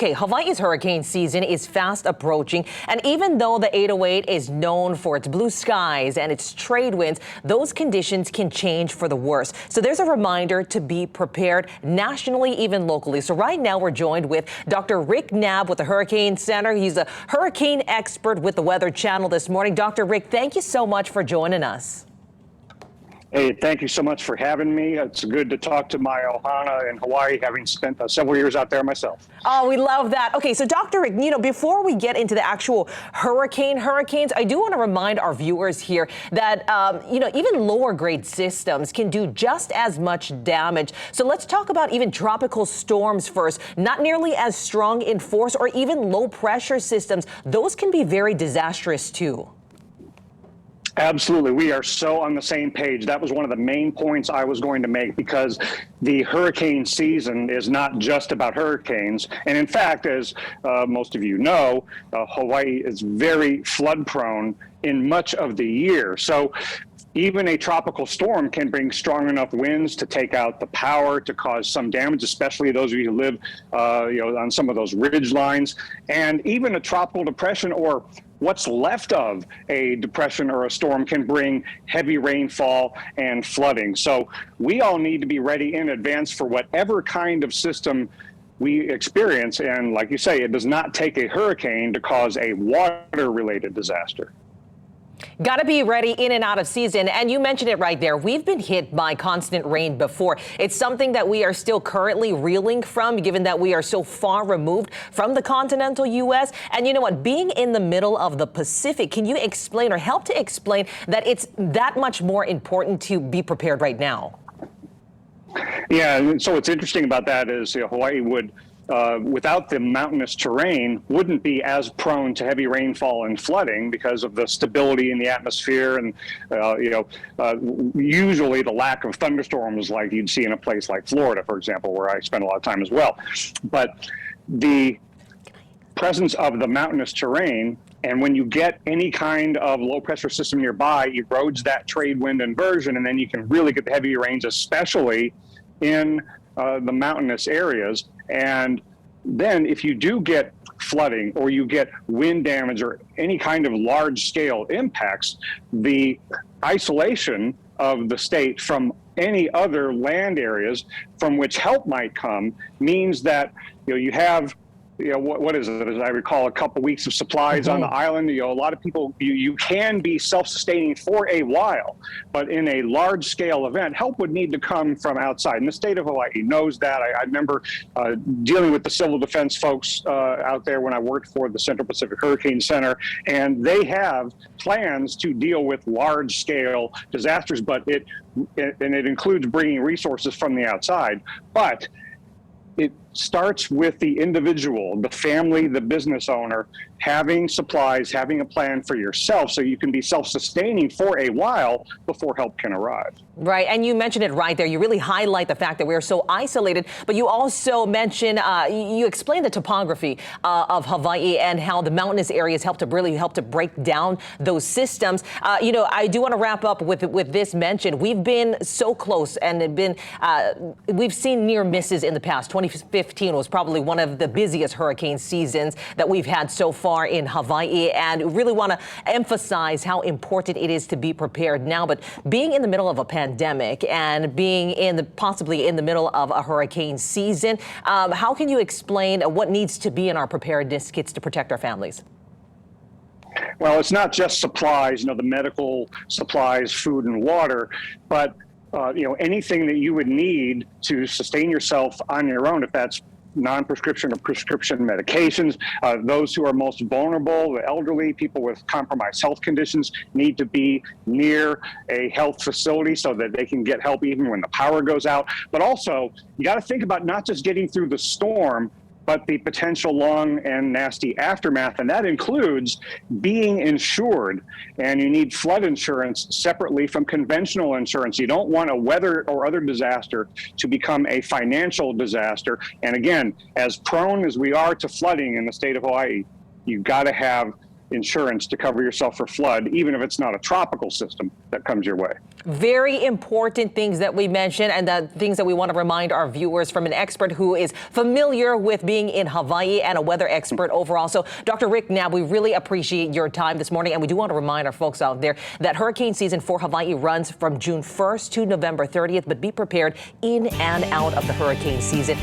Okay, Hawaii's hurricane season is fast approaching, and even though the 808 is known for its blue skies and its trade winds, those conditions can change for the worse. So there's a reminder to be prepared nationally, even locally. So right now we're joined with Dr. Rick Knapp with the Hurricane Center. He's a hurricane expert with the Weather Channel this morning. Dr. Rick, thank you so much for joining us. Hey, thank you so much for having me. It's good to talk to my ohana in Hawaii, having spent several years out there myself. Oh, we love that. Okay, so Dr. Rick, before we get into the actual hurricanes, I do want to remind our viewers here that, even lower grade systems can do just as much damage. So let's talk about even tropical storms first. Not nearly as strong in force, or even low pressure systems. Those can be very disastrous too. Absolutely. We are so on the same page. That was one of the main points I was going to make, because the hurricane season is not just about hurricanes. And in fact, as most of you know, Hawaii is very flood prone in much of the year. So even a tropical storm can bring strong enough winds to take out the power, to cause some damage, especially those of you who live on some of those ridge lines. And even a tropical depression, or what's left of a depression or a storm, can bring heavy rainfall and flooding. So we all need to be ready in advance for whatever kind of system we experience. And like you say, it does not take a hurricane to cause a water-related disaster. Got to be ready in and out of season. And you mentioned it right there. We've been hit by constant rain before. It's something that we are still currently reeling from, given that we are so far removed from the continental U.S. And you know what? Being in the middle of the Pacific, can you explain or help to explain that it's that much more important to be prepared right now? Yeah, and so what's interesting about that is Hawaii would, without the mountainous terrain, wouldn't be as prone to heavy rainfall and flooding because of the stability in the atmosphere and, usually the lack of thunderstorms like you'd see in a place like Florida, for example, where I spend a lot of time as well. But the presence of the mountainous terrain, and when you get any kind of low pressure system nearby, erodes that trade wind inversion, and then you can really get the heavy rains, especially in the mountainous areas. And then if you do get flooding, or you get wind damage, or any kind of large scale impacts, the isolation of the state from any other land areas from which help might come means that you have what is it? As I recall, a couple weeks of supplies on the island. A lot of people, you can be self-sustaining for a while, but in a large-scale event, help would need to come from outside. And the state of Hawaii knows that. I remember dealing with the civil defense folks out there when I worked for the Central Pacific Hurricane Center, and they have plans to deal with large-scale disasters, but it includes bringing resources from the outside. But it starts with the individual, the family, the business owner, having supplies, having a plan for yourself so you can be self-sustaining for a while before help can arrive. Right, and you mentioned it right there. You really highlight the fact that we're so isolated, but you also mention, you explain the topography of Hawaii and how the mountainous areas help to break down those systems. I do want to wrap up with this mention. We've been so close, and we've seen near misses in the past. 2015 was probably one of the busiest hurricane seasons that we've had so far in Hawaii, and really want to emphasize how important it is to be prepared now. But being in the middle of a pandemic and being possibly in the middle of a hurricane season, how can you explain what needs to be in our preparedness kits to protect our families? Well, it's not just supplies, the medical supplies, food and water, but anything that you would need to sustain yourself on your own, if that's non-prescription or prescription medications. Those who are most vulnerable, the elderly, people with compromised health conditions, need to be near a health facility so that they can get help even when the power goes out. But also, you got to think about not just getting through the storm, but the potential long and nasty aftermath. And that includes being insured. And you need flood insurance separately from conventional insurance. You don't want a weather or other disaster to become a financial disaster. And again, as prone as we are to flooding in the state of Hawaii, you've got to have insurance to cover yourself for flood, even if it's not a tropical system that comes your way. Very important things that we mentioned, and the things that we want to remind our viewers from an expert who is familiar with being in Hawaii and a weather expert overall. So, Dr. Rick Knapp, we really appreciate your time this morning, and we do want to remind our folks out there that hurricane season for Hawaii runs from June 1st to November 30th, but be prepared in and out of the hurricane season.